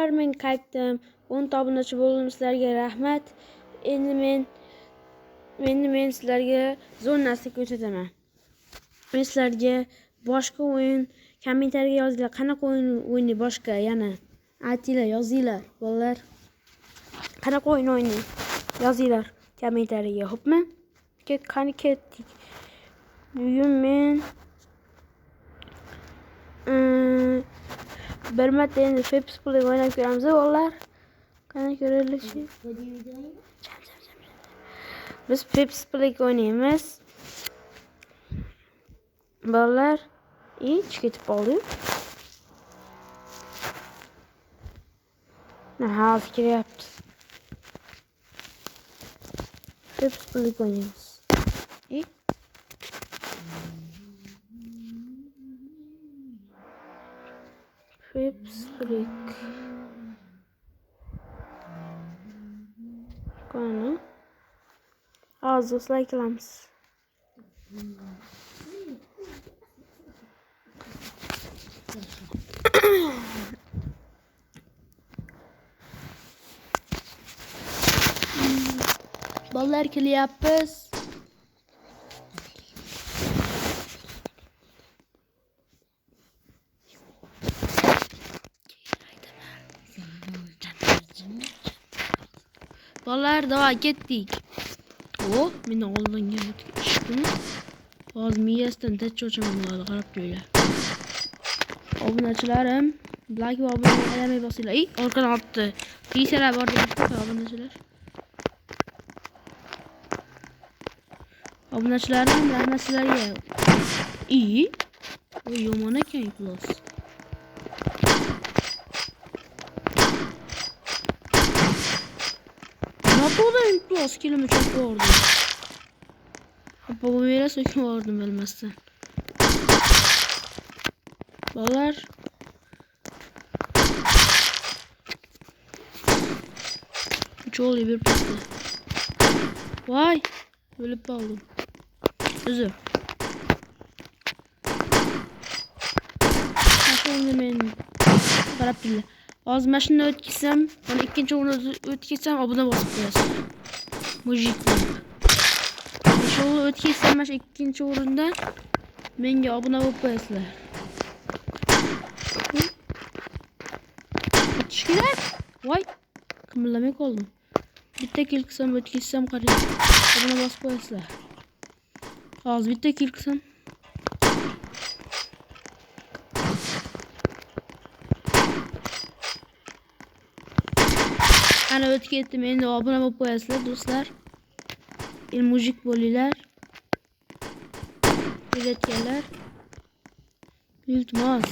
Men qaytdim. 10 ta obunachi bo'ldim. Sizlarga rahmat. Endi men sizlarga zo'r narsa ko'rsataman. Men sizlarga boshqa o'yin kommentariyaga yozinglar. Qanaqa o'yin o'ynay boshqa yana aytinglar, yozinglar bolalar. Qanaqa o'yin o'ynay yozinglar kommentariyaga, xo'pmi? Qani ketdik. Bugun men bir marta endi Peps Play o'ynab ko'ramiz bolalar. Qani ko'rilishi. Biz Peps Play o'ynaymiz. Bolalar, ketib qoldi. Hozir kiryapti. Peps Play oynaymiz. Peps Play. Qani. Hozir like qilamiz. Bolalar kelyapmiz. Bolalar davay ketdik. Meni oldinga o'tishdim. Hozir miyasidan tachcho'chaman bo'ladi, qarab qo'yinglar. Obunachilarim, like va obuna ayamay bosinglar. Orqadan otdi. Qiysalar bor deb obunachilar. Obunachilarim, rahmat sizlarga. Yomon ekan plus. Napoleon plus kelimi çok vardı. Babam yere söküm vardım bilmezsen. Balar. Üç oluyor bir pasta. Vay. Ölüp aldım. Özür. Nasıl benim? Karap bile. Az maşını ötkisem, bana ikinci oyunu ötkisem abone basıp koyasın. Mujikli. Şu oyunu ötkisem maş ikinci oyunda bence abone basıp koyasınlar. Atışkiler. Vay. Kımırlamak oldum. Bir tek ilksem ötkisem karıyım. Abone basıp koyasınlar. Az bir tek ilksem. Ana ötki ettim. Endi abone olup koyasınlar dostlar. Mujik boliler. Üretkenler. İltmaz.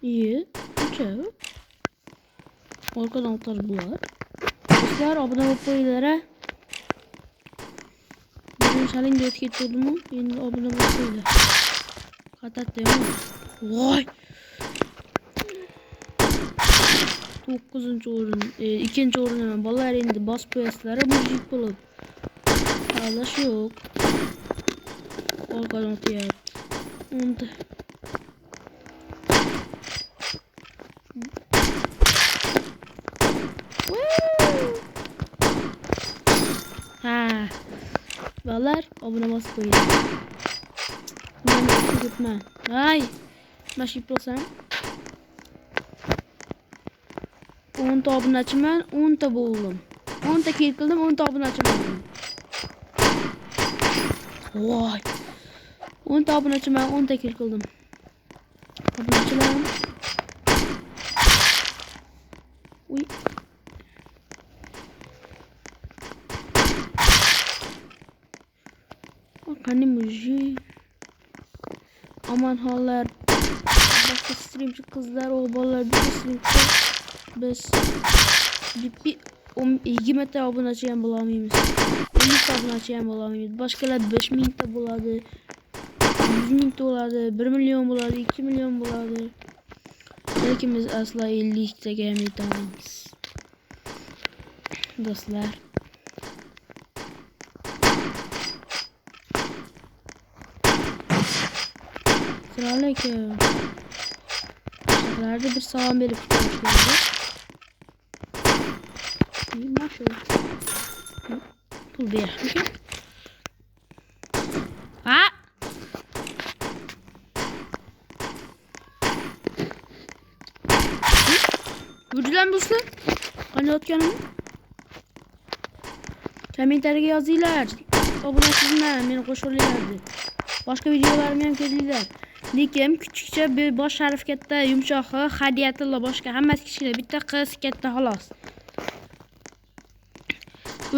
İyi. Güzel. Arkadan atar bu var. Dostlar abone olup koyulara. Benim challenge ötki ettim. Endi abone olup koyular. Katat değil mi? Vay. 9. oyun, 2. oyun hemen balalar indi bas piyaslara müzik bulup ağlaş yok. Organ otiyat. Onda. Balalar abone bas koyun. Ben gitme. Ay. Baş yapılsam. 10 ta obunachiman, 10 ta bo'ldim. 10 ta kill qildim, 10 ta obunachi bo'ldim. Voy. 10 ta obunachiman, 10 ta kill qildim. Obunachilarim. Uy. Qani muji. Aman hollar. Başka streamçi kızlar, o bolalar bir streamçi. Biz bir 20 ta obunachi ham bo'lamaymiz. 50 ta obunachi ham bo'lamaymiz. Boshqalar 5000 ta bo'ladi. 100 ta bo'ladi, 1 million bo'ladi, 2 million bo'ladi. Lekin biz asla 50 taga ham yeta olmaymiz. Do'stlar. Assalomu alaykum. Sizlarga bir salom berib qo'yishlardi. Nima shu? Pul berishmi? Ha? Yurdilar do'stlar? Qanayotganim? Kommentariyaga yozinglar. Obunasizlar, meni qo'shilinglar. Boshqa videolarimni ham ko'ringlar. Lekin kichikcha bir bosh sharif katta yumshoqi hadiyatilla boshqa hammasi kichkina, bitta qiz katta xolos.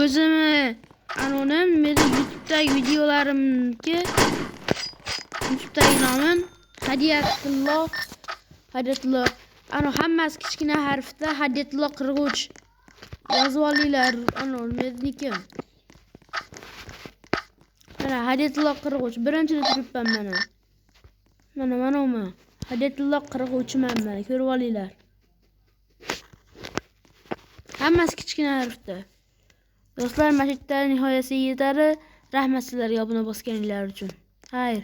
O'zimni anonim meni YouTube'dagi videolarimga YouTube'dagi nomim Hadiyatullo. Ano hammasi kichkina harfda Hadiyatullo Qirg'uch. Yozib olinglar, ano meniki. Mana Hadiyatullo Qirg'uch birinchida turibman mana. Mana Hadiyatullo Qirg'uchman mana, ko'rib olinglar. Hammasi kichkina harfda. Do'stlar, mashitlar nihoyasiga yetadi. Rahmat sizlarga obuna bosganinglar uchun. Xayr.